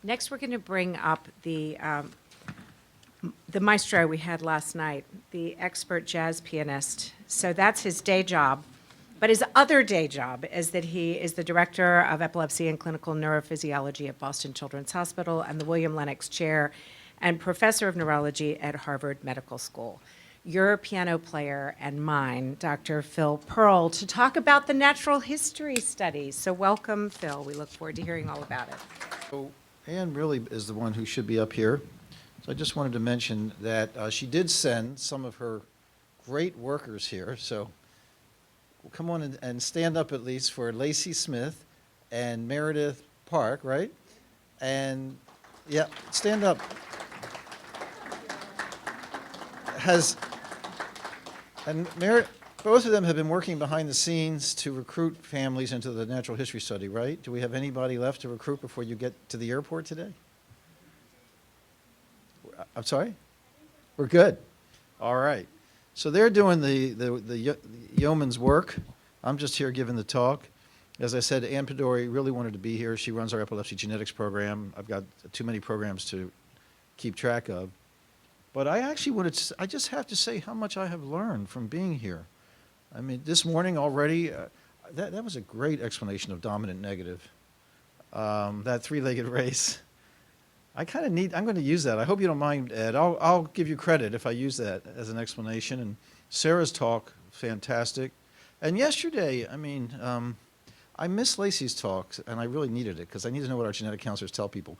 Next, we're going to bring up the maestro we had last night, the expert jazz pianist. So that's his day job. But his other day job is that he is the director of epilepsy and clinical neurophysiology at Boston Children's Hospital and the William Lennox Chair and professor of neurology at Harvard Medical School. Your piano player and mine, Dr. Phil Pearl, to talk about the natural history studies. So welcome, Phil. We look forward to hearing all about it. So Anne really is the one who should be up here. So I just wanted to mention that she did send some of her great workers here. So come on and stand up at least for Lacey Smith and Meredith Park, right? And yeah, stand up. Both of them have been working behind the scenes to recruit families into the natural history study, right? Do we have anybody left to recruit before you get to the airport today? I'm sorry? We're good. All right. So they're doing the yeoman's work. I'm just here giving the talk. As I said, Ann Pedori really wanted to be here. She runs our epilepsy genetics program. I've got too many programs to keep track of. But I just have to say how much I have learned from being here. I mean, this morning already, that was a great explanation of dominant negative. That three-legged race. I'm going to use that. I hope you don't mind, Ed. I'll give you credit if I use that as an explanation. And Sarah's talk, fantastic. And yesterday, I mean, I missed Lacey's talk, and I really needed it because I need to know what our genetic counselors tell people.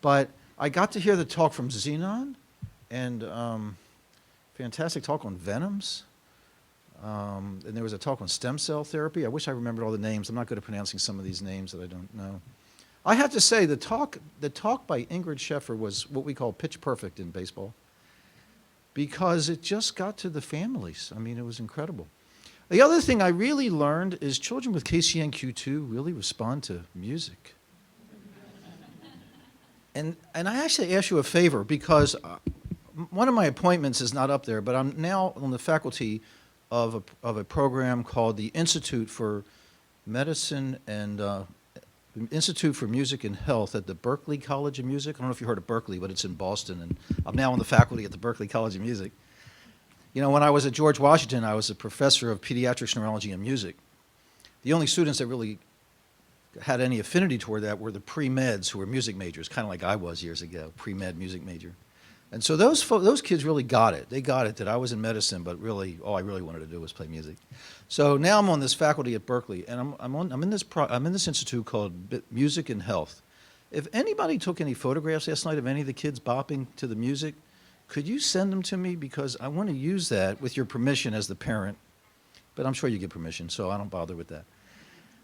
But I got to hear the talk from Xenon, and fantastic talk on venoms. And there was a talk on stem cell therapy. I wish I remembered all the names. I'm not good at pronouncing some of these names that I don't know. I have to say, the talk by Ingrid Sheffer was what we call pitch perfect in baseball because it just got to the families. I mean, it was incredible. The other thing I really learned is children with KCNQ2 really respond to music. And I actually ask you a favor because one of my appointments is not up there, but I'm now on the faculty of a program called the Institute for Medicine and Institute for Music and Health at the Berklee College of Music. I don't know if you heard of Berkeley, but it's in Boston, and I'm now on the faculty at the Berklee College of Music. You know, when I was at George Washington, I was a professor of pediatrics, neurology, and music. The only students that really had any affinity toward that were the pre-meds who were music majors, kind of like I was years ago, pre-med music major. And so those kids really got it. They got it that I was in medicine, but really all I really wanted to do was play music. So now I'm on this faculty at Berkeley, and I'm in this institute called Music and Health. If anybody took any photographs last night of any of the kids bopping to the music, could you send them to me because I want to use that with your permission as the parent. But I'm sure you get permission, so I don't bother with that.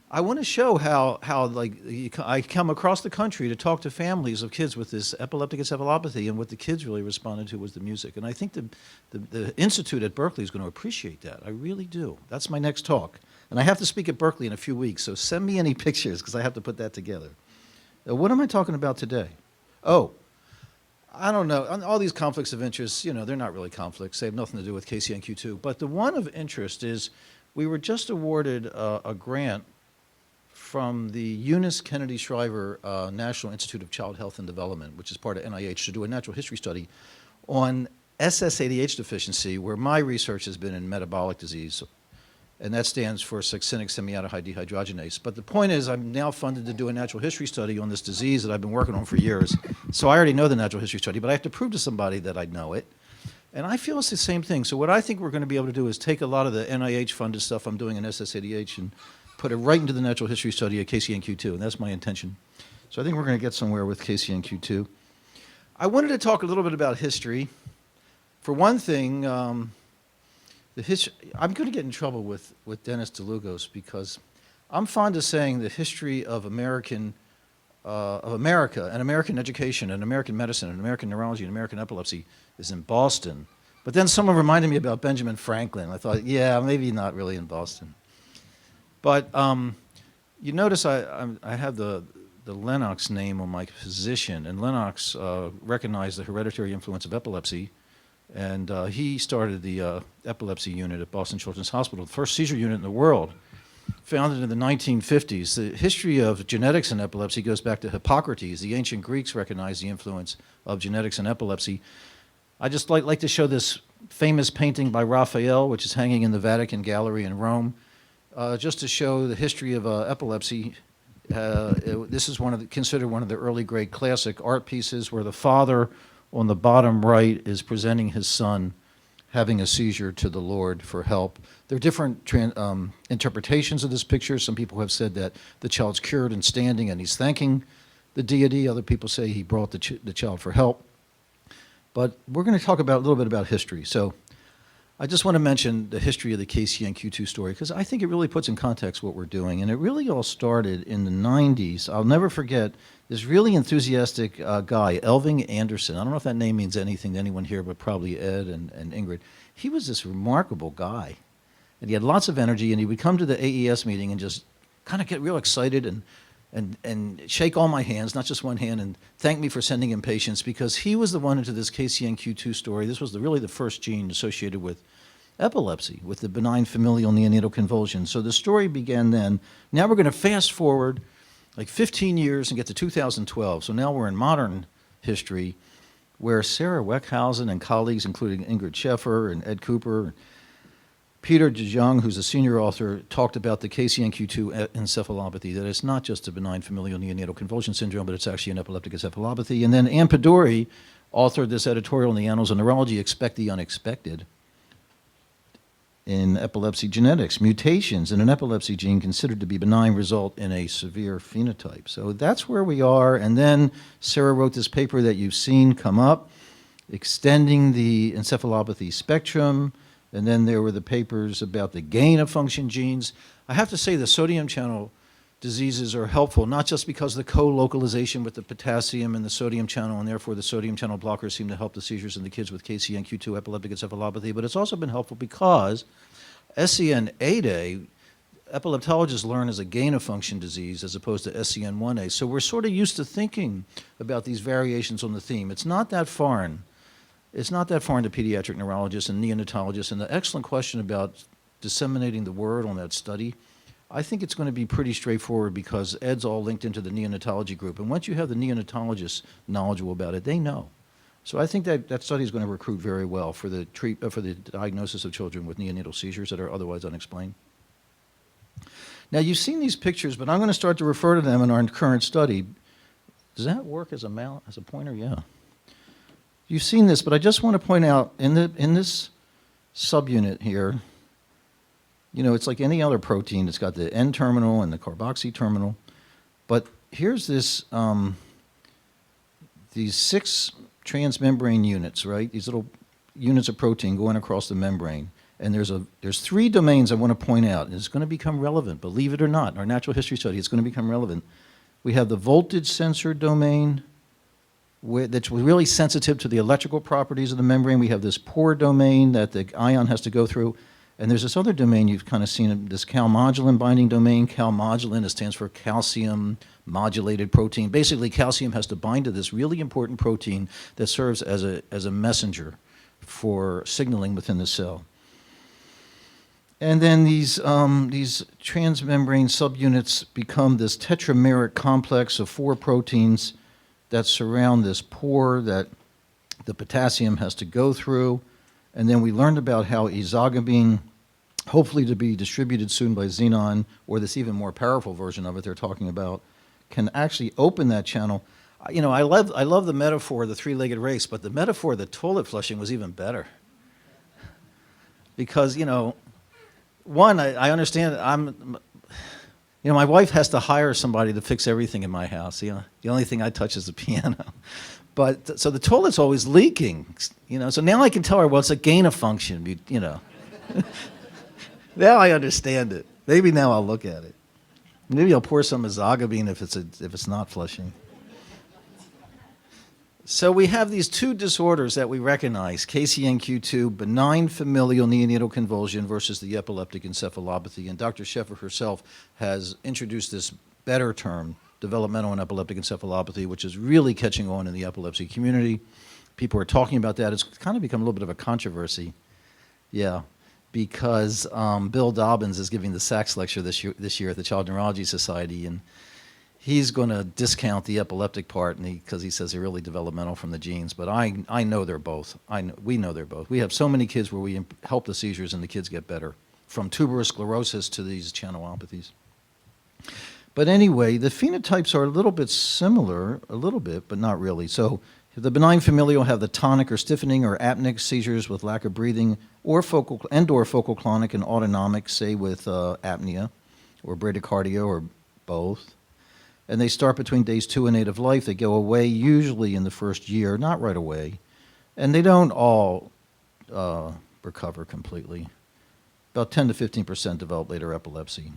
I want to show how I come across the country to talk to families of kids with this epileptic encephalopathy, and what the kids really responded to was the music. And I think the institute at Berkeley is going to appreciate that. I really do. That's my next talk. And I have to speak at Berkeley in a few weeks, so send me any pictures because I have to put that together. What am I talking about today? Oh, I don't know. All these conflicts of interest, you know, they're not really conflicts. They have nothing to do with KCNQ2. But the one of interest is we were just awarded a grant from the Eunice Kennedy Shriver National Institute of Child Health and Development, which is part of NIH, to do a natural history study on SSADH deficiency, where my research has been in metabolic disease, and that stands for succinic semialdehyde dehydrogenase. But the point is, I'm now funded to do a natural history study on this disease that I've been working on for years. So I already know the natural history study, but I have to prove to somebody that I know it. And I feel it's the same thing. So what I think we're going to be able to do is take a lot of the NIH-funded stuff I'm doing in SSADH and put it right into the natural history study at KCNQ2, and that's my intention. So I think we're going to get somewhere with KCNQ2. I wanted to talk a little bit about history. For one thing, I'm going to get in trouble with Dennis DeLugos because I'm fond of saying the history of America and American education and American medicine and American neurology and American epilepsy is in Boston. But then someone reminded me about Benjamin Franklin. I thought, yeah, maybe not really in Boston. But you notice I have the Lennox name on my physician, and Lennox recognized the hereditary influence of epilepsy, and he started the epilepsy unit at Boston Children's Hospital, the first seizure unit in the world. founded in the 1950s. The history of genetics in epilepsy goes back to Hippocrates. The ancient Greeks recognized the influence of genetics in epilepsy. I just like to show this famous painting by Raphael, which is hanging in the Vatican Gallery in Rome, just to show the history of epilepsy. This is considered one of the early great classic art pieces, where the father on the bottom right is presenting his son having a seizure to the Lord for help. There are different interpretations of this picture. Some people have said that the child's cured and standing and he's thanking the deity. Other people say he brought the child for help. But we're going to talk a little bit about history. So I just want to mention the history of the KCNQ2 story, because I think it really puts in context what we're doing. And it really all started in the 90s. I'll never forget this really enthusiastic guy, Elving Anderson. I don't know if that name means anything to anyone here, but probably Ed and Ingrid. He was this remarkable guy. And he had lots of energy, and he would come to the AES meeting and just kind of get real excited and shake all my hands, not just one hand, and thank me for sending him patients, because he was the one into this KCNQ2 story. This was really the first gene associated with epilepsy, with the benign familial neonatal convulsion. So the story began then. Now we're going to fast forward like 15 years and get to 2012. So now we're in modern history, where Sarah Weckhausen and colleagues, including Ingrid Scheffer and Ed Cooper, Peter DeJong, who's a senior author, talked about the KCNQ2 encephalopathy, that it's not just a benign familial neonatal convulsion syndrome, but it's actually an epileptic encephalopathy. And then Ann Pedori authored this editorial in the Annals of Neurology, Expect the Unexpected, in epilepsy genetics. Mutations in an epilepsy gene considered to be benign result in a severe phenotype. So that's where we are. And then Sarah wrote this paper that you've seen come up, extending the encephalopathy spectrum. And then there were the papers about the gain of function genes. I have to say the sodium channel diseases are helpful, not just because of the co-localization with the potassium and the sodium channel, and therefore the sodium channel blockers seem to help the seizures in the kids with KCNQ2 epileptic encephalopathy, but it's also been helpful because SCN8A, epileptologists learn, is a gain-of-function disease as opposed to SCN1A. So we're sort of used to thinking about these variations on the theme. It's not that foreign. It's not that foreign to pediatric neurologists and neonatologists. And the excellent question about disseminating the word on that study, I think it's going to be pretty straightforward, because Ed's all linked into the neonatology group. And once you have the neonatologists knowledgeable about it, they know. So I think that study is going to recruit very well for the diagnosis of children with neonatal seizures that are otherwise unexplained. Now, you've seen these pictures, but I'm going to start to refer to them in our current study. Does that work as a pointer? Yeah. You've seen this, but I just want to point out in this subunit here, you know, it's like any other protein. It's got the N-terminal and the carboxy terminal. But here's this, these 6 transmembrane units, right? These little units of protein going across the membrane. And there's 3 domains I want to point out, and it's going to become relevant, believe it or not. In our natural history study, it's going to become relevant. We have the voltage sensor domain, that's really sensitive to the electrical properties of the membrane. We have this pore domain that the ion has to go through. And there's this other domain you've kind of seen, this calmodulin binding domain. Calmodulin, it stands for calcium modulated protein. Basically, calcium has to bind to this really important protein that serves as a messenger for signaling within the cell. And then these transmembrane subunits become this tetrameric complex of 4 proteins that surround this pore that the potassium has to go through. And then we learned about how ezogabine, hopefully to be distributed soon by Xenon, or this even more powerful version of it they're talking about, can actually open that channel. You know, I love the metaphor of the 3-legged race, but the metaphor of the toilet flushing was even better. Because, you know, one, I understand you know, my wife has to hire somebody to fix everything in my house. You know, the only thing I touch is the piano. But so the toilet's always leaking, you know. So now I can tell her, well, it's a gain of function, you know. Now I understand it. Maybe now I'll look at it. Maybe I'll pour some ezogabine if it's not flushing. So we have these 2 disorders that we recognize, KCNQ2, benign familial neonatal convulsion versus the epileptic encephalopathy. And Dr. Scheffer herself has introduced this better term, developmental and epileptic encephalopathy, which is really catching on in the epilepsy community. People are talking about that. It's kind of become a little bit of a controversy. Yeah, because Bill Dobbins is giving the Sachs lecture this year at the Child Neurology Society, and he's going to discount the epileptic part because he says they're really developmental from the genes. But I know they're both. We know they're both. We have so many kids where we help the seizures and the kids get better, from tuberous sclerosis to these channelopathies. But anyway, the phenotypes are a little bit similar, but not really. So the benign familial have the tonic or stiffening or apneic seizures with lack of breathing, or focal clonic and autonomic, say with apnea or bradycardia or both. And they start between days 2 and 8 of life. They go away usually in the first year, not right away. And they don't all recover completely. About 10 to 15% develop later epilepsy.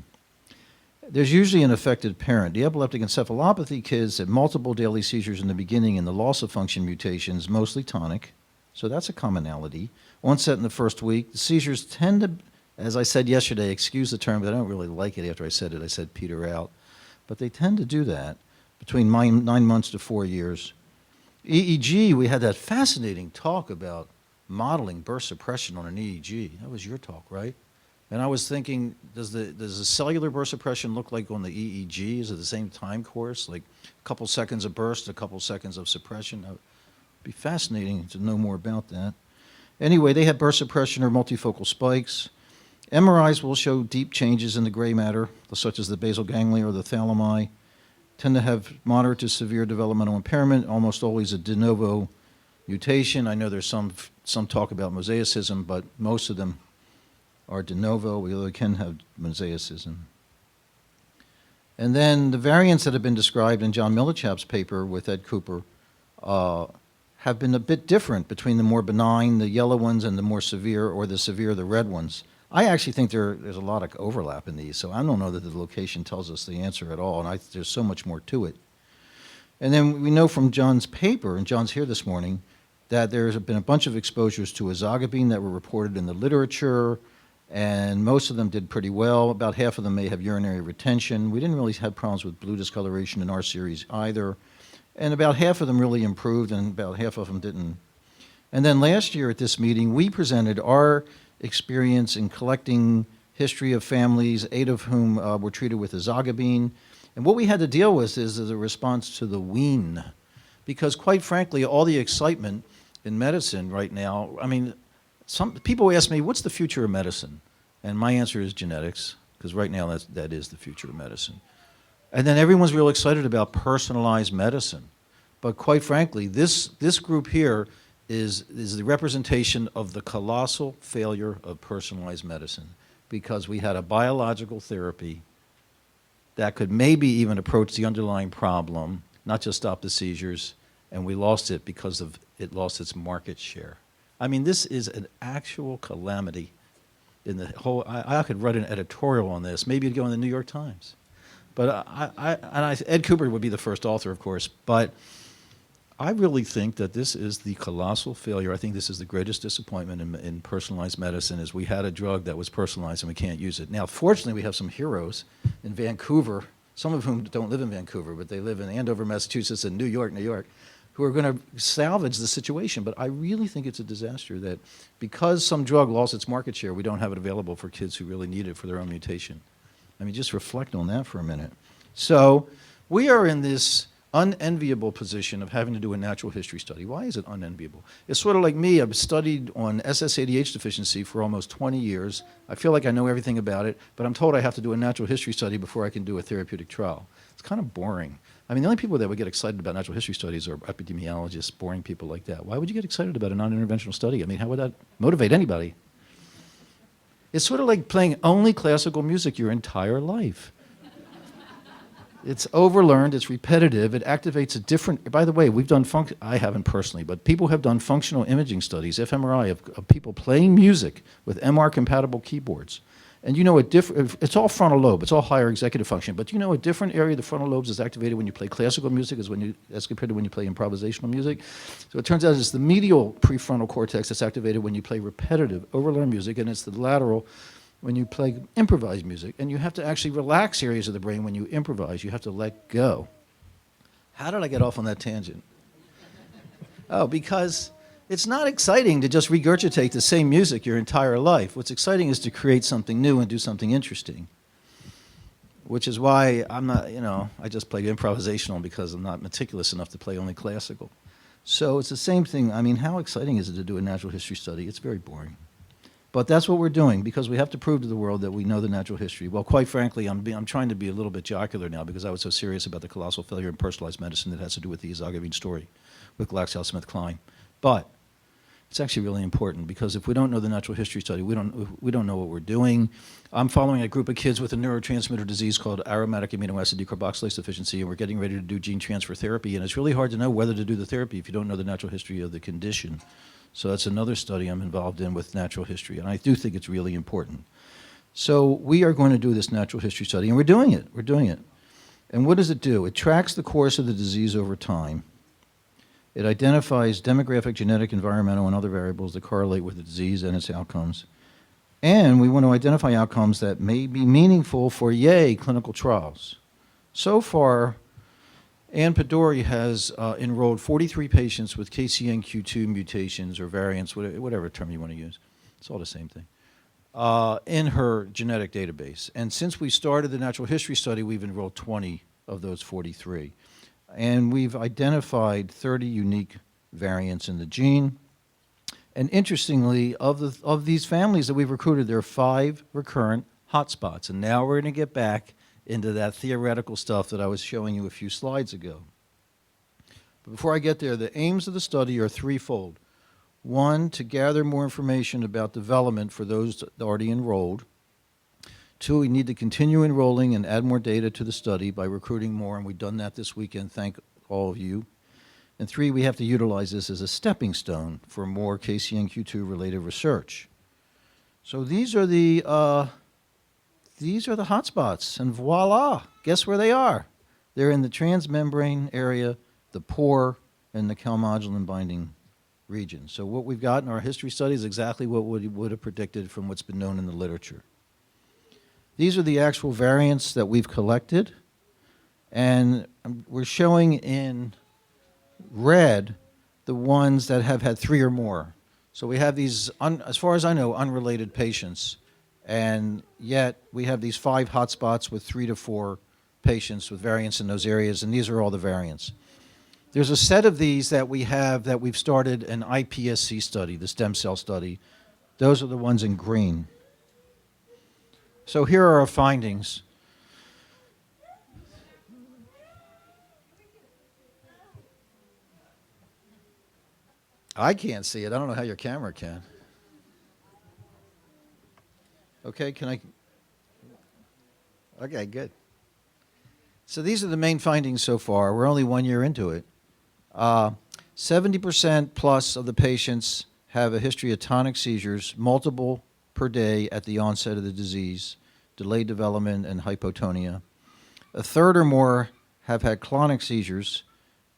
There's usually an affected parent. The epileptic encephalopathy kids have multiple daily seizures in the beginning and the loss of function mutations, mostly tonic. So that's a commonality. Onset in the first week. The seizures tend to, as I said yesterday, excuse the term, but I don't really like it after I said it. I said peter out. But they tend to do that between 9 months to 4 years. EEG, we had that fascinating talk about modeling burst suppression on an EEG. That was your talk, right? And I was thinking, does the cellular burst suppression look like on the EEG? Is it the same time course, like a couple seconds of burst, a couple seconds of suppression? It would be fascinating to know more about that. Anyway, they have burst suppression or multifocal spikes. MRIs will show deep changes in the gray matter, such as the basal ganglia or the thalami, tend to have moderate to severe developmental impairment, almost always a de novo mutation. I know there's some talk about mosaicism, but most of them are de novo, although they can have mosaicism. And then the variants that have been described in John Millichap's paper with Ed Cooper have been a bit different between the more benign, the yellow ones, and the more severe, or the severe, the red ones. I actually think there's a lot of overlap in these, so I don't know that the location tells us the answer at all, and there's so much more to it. And then we know from John's paper, and John's here this morning, that there's been a bunch of exposures to ezogabine that were reported in the literature, and most of them did pretty well. About half of them may have urinary retention. We didn't really have problems with blue discoloration in our series either. And about half of them really improved, and about half of them didn't. And then last year at this meeting, we presented our experience in collecting history of families, 8 of whom were treated with ezogabine. And what we had to deal with is a response to the wean. Because quite frankly, all the excitement in medicine right now, I mean, some people ask me, what's the future of medicine? And my answer is genetics, because right now that is the future of medicine. And then everyone's real excited about personalized medicine. But quite frankly, this group here is the representation of the colossal failure of personalized medicine, because we had a biological therapy that could maybe even approach the underlying problem, not just stop the seizures, and we lost it because it lost its market share. I mean, this is an actual calamity in the whole. I could write an editorial on this. Maybe it'd go in the New York Times. But Ed Cooper would be the first author, of course. But I really think that this is the colossal failure. I think this is the greatest disappointment in personalized medicine, is we had a drug that was personalized and we can't use it. Now, fortunately, we have some heroes in Vancouver, some of whom don't live in Vancouver, but they live in Andover, Massachusetts, and New York, who are going to salvage the situation. But I really think it's a disaster that because some drug lost its market share, we don't have it available for kids who really need it for their own mutation. I mean, just reflect on that for a minute. So we are in this unenviable position of having to do a natural history study. Why is it unenviable? It's sort of like me. I've studied on SSADH deficiency for almost 20 years. I feel like I know everything about it, but I'm told I have to do a natural history study before I can do a therapeutic trial. It's kind of boring. I mean, the only people that would get excited about natural history studies are epidemiologists, boring people like that. Why would you get excited about a non-interventional study? I mean, how would that motivate anybody? It's sort of like playing only classical music your entire life. It's overlearned, it's repetitive, it activates a different, by the way, we've done, I haven't personally, but people have done functional imaging studies, fMRI, of people playing music with MR-compatible keyboards. And you know, it's all frontal lobe, it's all higher executive function, but you know a different area of the frontal lobes is activated when you play classical music as compared to when you play improvisational music. So it turns out it's the medial prefrontal cortex that's activated when you play repetitive, overlearned music, and it's the lateral when you play improvised music. And you have to actually relax areas of the brain when you improvise. You have to let go. How did I get off on that tangent? Oh, because It's not exciting to just regurgitate the same music your entire life. What's exciting is to create something new and do something interesting, which is why I'm not, I just play improvisational because I'm not meticulous enough to play only classical. So it's the same thing. I mean, how exciting is it to do a natural history study? It's very boring. But that's what we're doing because we have to prove to the world that we know the natural history. Well, quite frankly, I'm trying to be a little bit jocular now because I was so serious about the colossal failure in personalized medicine that has to do with the ezogabine story with GlaxoSmithKline. But it's actually really important because if we don't know the natural history study, we don't know what we're doing. I'm following a group of kids with a neurotransmitter disease called aromatic amino acid decarboxylase deficiency, and we're getting ready to do gene transfer therapy. And it's really hard to know whether to do the therapy if you don't know the natural history of the condition. So that's another study I'm involved in with natural history, and I do think it's really important. So we are going to do this natural history study, and we're doing it. We're doing it. And what does it do? It tracks the course of the disease over time. It identifies demographic, genetic, environmental, and other variables that correlate with the disease and its outcomes. And we want to identify outcomes that may be meaningful for, clinical trials. So far, Ann Pedori has enrolled 43 patients with KCNQ2 mutations or variants, whatever term you want to use. It's all the same thing, in her genetic database. And since we started the natural history study, we've enrolled 20 of those 43. And we've identified 30 unique variants in the gene. And interestingly, of these families that we've recruited, there are 5 recurrent hotspots. And now we're going to get back into that theoretical stuff that I was showing you a few slides ago. But before I get there, the aims of the study are threefold. 1, to gather more information about development for those already enrolled. 2, we need to continue enrolling and add more data to the study by recruiting more, and we've done that this weekend, thank all of you. And 3, we have to utilize this as a stepping stone for more KCNQ2 related research. So these are the hotspots, and voila, guess where they are? They're in the transmembrane area, the pore, and the calmodulin binding region. So what we've got in our history study is exactly what we would have predicted from what's been known in the literature. These are the actual variants that we've collected, and we're showing in red the ones that have had 3 or more. So we have these, as far as I know, unrelated patients, and yet we have these 5 hotspots with 3 to 4 patients with variants in those areas, and these are all the variants. There's a set of these that we have that we've started an iPSC study, the stem cell study. Those are the ones in green. So here are our findings. I can't see it. I don't know how your camera can. Okay, can I? Okay, good. So these are the main findings so far. We're only 1 year into it. 70% plus of the patients have a history of tonic seizures, multiple per day at the onset of the disease, delayed development, and hypotonia. A third or more have had clonic seizures,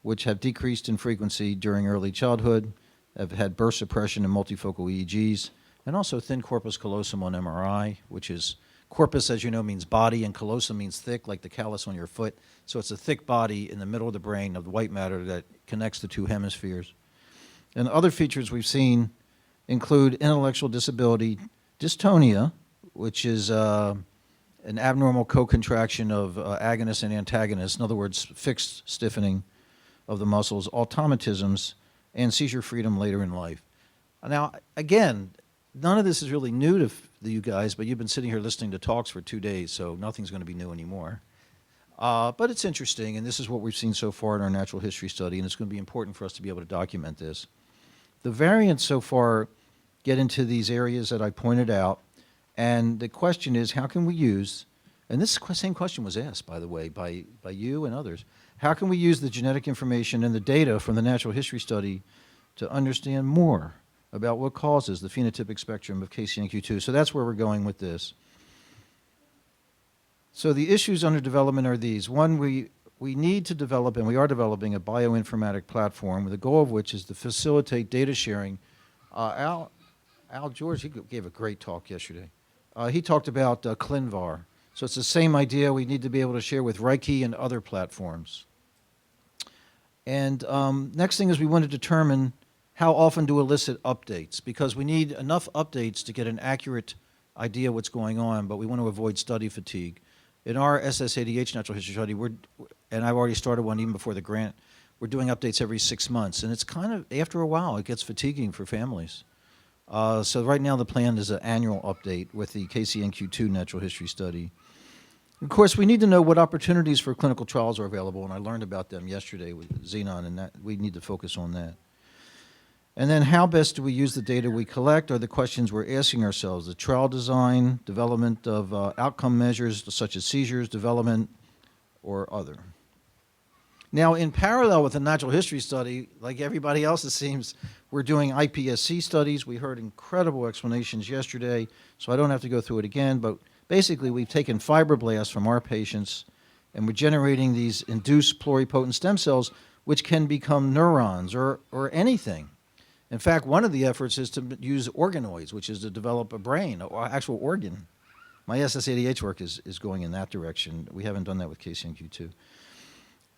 which have decreased in frequency during early childhood, have had burst suppression in multifocal EEGs, and also thin corpus callosum on MRI, which is, corpus, as you know, means body, and callosum means thick, like the callus on your foot. So it's a thick body in the middle of the brain of the white matter that connects the 2 hemispheres. And other features we've seen include intellectual disability, dystonia, which is an abnormal co-contraction of agonists and antagonists, in other words, fixed stiffening of the muscles, automatisms, and seizure freedom later in life. Now, again, none of this is really new to you guys, but you've been sitting here listening to talks for 2 days, so nothing's going to be new anymore. But it's interesting, and this is what we've seen so far in our natural history study, and it's going to be important for us to be able to document this. The variants so far get into these areas that I pointed out, and the question is, how can we use, and this same question was asked, by the way, by you and others, how can we use the genetic information and the data from the natural history study to understand more about what causes the phenotypic spectrum of KCNQ2? So that's where we're going with this. So the issues under development are these. 1, we need to develop, and we are developing, a bioinformatic platform, the goal of which is to facilitate data sharing. Al George, he gave a great talk yesterday. He talked about ClinVar. So it's the same idea we need to be able to share with Reiki and other platforms. And next thing is we want to determine how often to elicit updates, because we need enough updates to get an accurate idea what's going on, but we want to avoid study fatigue. In our SSADH natural history study, and I've already started one even before the grant, we're doing updates every 6 months, and it's kind of, after a while, it gets fatiguing for families. So right now the plan is an annual update with the KCNQ2 natural history study. Of course, we need to know what opportunities for clinical trials are available, and I learned about them yesterday with Xenon, and that we need to focus on that. And then how best do we use the data we collect are the questions we're asking ourselves. The trial design, development of outcome measures such as seizures, development, or other. Now, in parallel with the natural history study, like everybody else it seems, we're doing iPSC studies. We heard incredible explanations yesterday, so I don't have to go through it again, but basically we've taken fibroblasts from our patients and we're generating these induced pluripotent stem cells which can become neurons or anything. In fact, one of the efforts is to use organoids, which is to develop a brain, or actual organ. My SSADH work is going in that direction. We haven't done that with KCNQ2.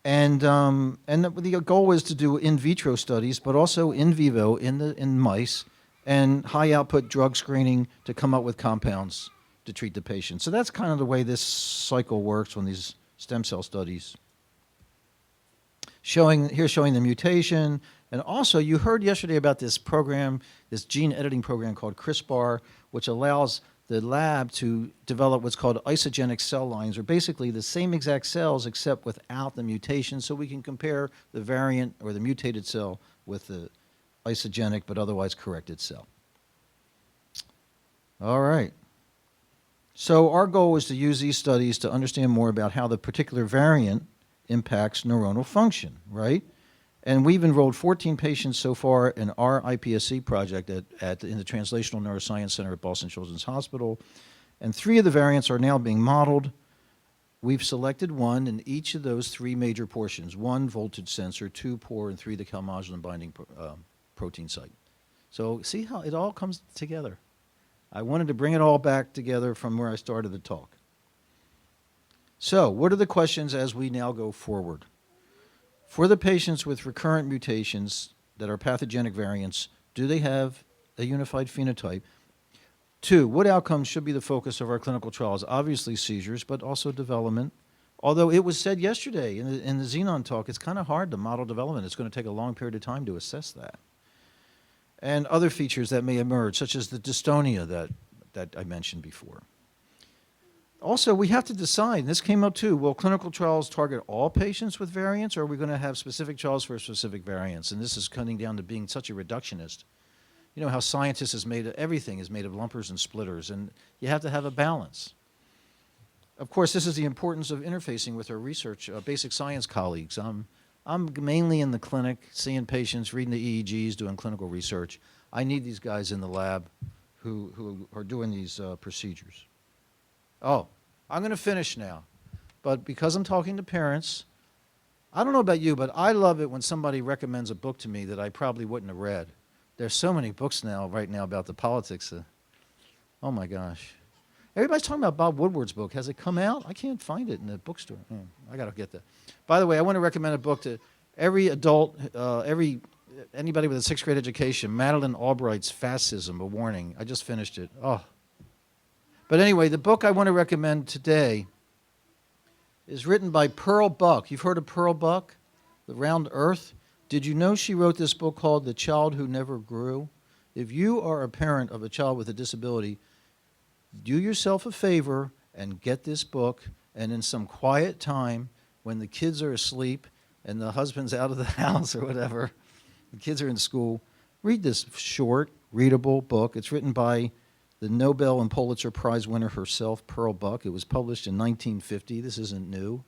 And the goal is to do in vitro studies, but also in vivo in mice, and high output drug screening to come up with compounds to treat the patient. So that's kind of the way this cycle works on these stem cell studies. Showing the mutation, and also you heard yesterday about this program, this gene editing program called CRISPR, which allows the lab to develop what's called isogenic cell lines, or basically the same exact cells except without the mutation, so we can compare the variant or the mutated cell with the isogenic but otherwise corrected cell. All right. So our goal is to use these studies to understand more about how the particular variant impacts neuronal function, right? And we've enrolled 14 patients so far in our iPSC project in the Translational Neuroscience Center at Boston Children's Hospital, and 3 of the variants are now being modeled. We've selected one in each of those 3 major portions: 1 voltage sensor, 2 pore, and 3 the calmodulin binding protein site. So see how it all comes together. I wanted to bring it all back together from where I started the talk. So what are the questions as we now go forward? For the patients with recurrent mutations that are pathogenic variants, do they have a unified phenotype? 2, what outcomes should be the focus of our clinical trials? Obviously seizures, but also development. Although it was said yesterday in the Xenon talk, it's kind of hard to model development. It's going to take a long period of time to assess that. And other features that may emerge, such as the dystonia that I mentioned before. Also, we have to decide, and this came up too, will clinical trials target all patients with variants, or are we going to have specific trials for specific variants? And this is cutting down to being such a reductionist. You know how scientists is made of, everything is made of lumpers and splitters, and you have to have a balance. Of course, this is the importance of interfacing with our research, basic science colleagues. I'm mainly in the clinic, seeing patients, reading the EEGs, doing clinical research. I need these guys in the lab who are doing these procedures. Oh, I'm going to finish now. But because I'm talking to parents, I don't know about you, but I love it when somebody recommends a book to me that I probably wouldn't have read. There's so many books right now about the politics. Oh my gosh. Everybody's talking about Bob Woodward's book. Has it come out? I can't find it in the bookstore. I got to get that. By the way, I want to recommend a book to every adult, anybody with a 6th grade education, Madeleine Albright's Fascism, A Warning. I just finished it. Oh. But anyway, the book I want to recommend today is written by Pearl Buck. You've heard of Pearl Buck, The Round Earth? Did you know she wrote this book called The Child Who Never Grew? If you are a parent of a child with a disability, do yourself a favor and get this book, and in some quiet time, when the kids are asleep and the husband's out of the house or whatever, the kids are in school, read this short, readable book. It's written by the Nobel and Pulitzer Prize winner herself, Pearl Buck. It was published in 1950. This isn't new.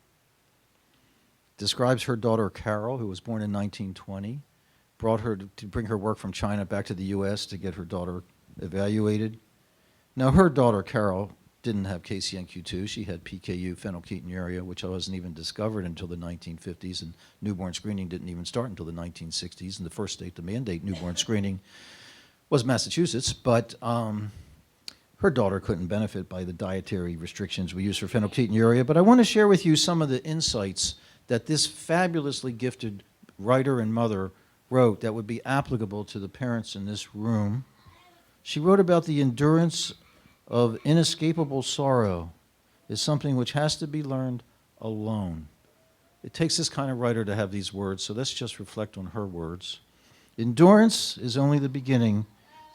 Describes her daughter, Carol, who was born in 1920. Brought her to bring her work from China back to the U.S. to get her daughter evaluated. Now, her daughter, Carol, didn't have KCNQ2. She had PKU, phenylketonuria, which wasn't even discovered until the 1950s, and newborn screening didn't even start until the 1960s, and the first state to mandate newborn screening was Massachusetts, but her daughter couldn't benefit by the dietary restrictions we use for phenylketonuria. But I want to share with you some of the insights that this fabulously gifted writer and mother wrote that would be applicable to the parents in this room. She wrote about the endurance of inescapable sorrow is something which has to be learned alone. It takes this kind of writer to have these words, so let's just reflect on her words. Endurance is only the beginning.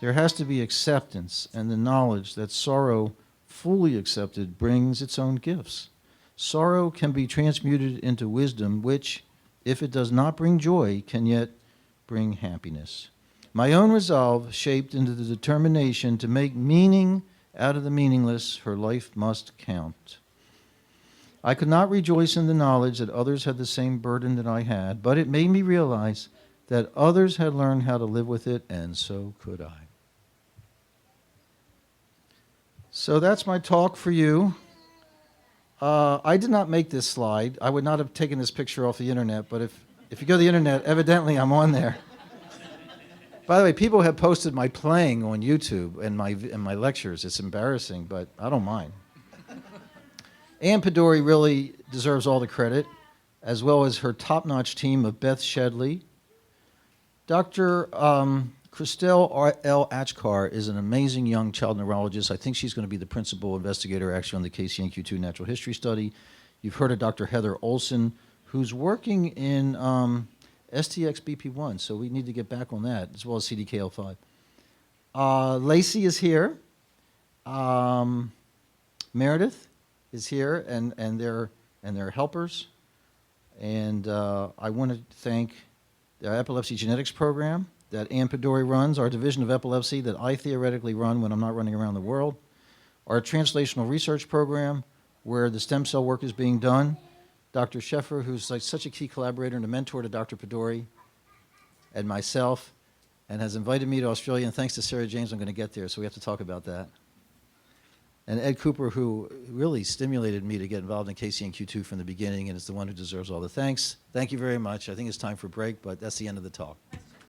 There has to be acceptance and the knowledge that sorrow, fully accepted, brings its own gifts. Sorrow can be transmuted into wisdom, which, if it does not bring joy, can yet bring happiness. My own resolve, shaped into the determination to make meaning out of the meaningless, her life must count. I could not rejoice in the knowledge that others had the same burden that I had, but it made me realize that others had learned how to live with it, and so could I. So that's my talk for you. I did not make this slide. I would not have taken this picture off the internet, but if you go to the internet, evidently I'm on there. By the way, people have posted my playing on YouTube and my lectures. It's embarrassing, but I don't mind. Ann Pedori really deserves all the credit, as well as her top-notch team of Beth Shedley. Dr. Christelle L. Achkar is an amazing young child neurologist. I think she's going to be the principal investigator actually on the KCNQ2 natural history study. You've heard of Dr. Heather Olson, who's working in STX-BP1, so we need to get back on that, as well as CDKL5. Lacey is here. Meredith is here, and their helpers. And I want to thank the Epilepsy Genetics Program that Ann Pedori runs, our division of epilepsy that I theoretically run when I'm not running around the world, our Translational Research Program, where the stem cell work is being done, Dr. Sheffer, who's like such a key collaborator and a mentor to Dr. Pedori, and myself, and has invited me to Australia, and thanks to Sarah James, I'm going to get there, so we have to talk about that. And Ed Cooper, who really stimulated me to get involved in KCNQ2 from the beginning, and is the one who deserves all the thanks. Thank you very much. I think it's time for a break, but that's the end of the talk.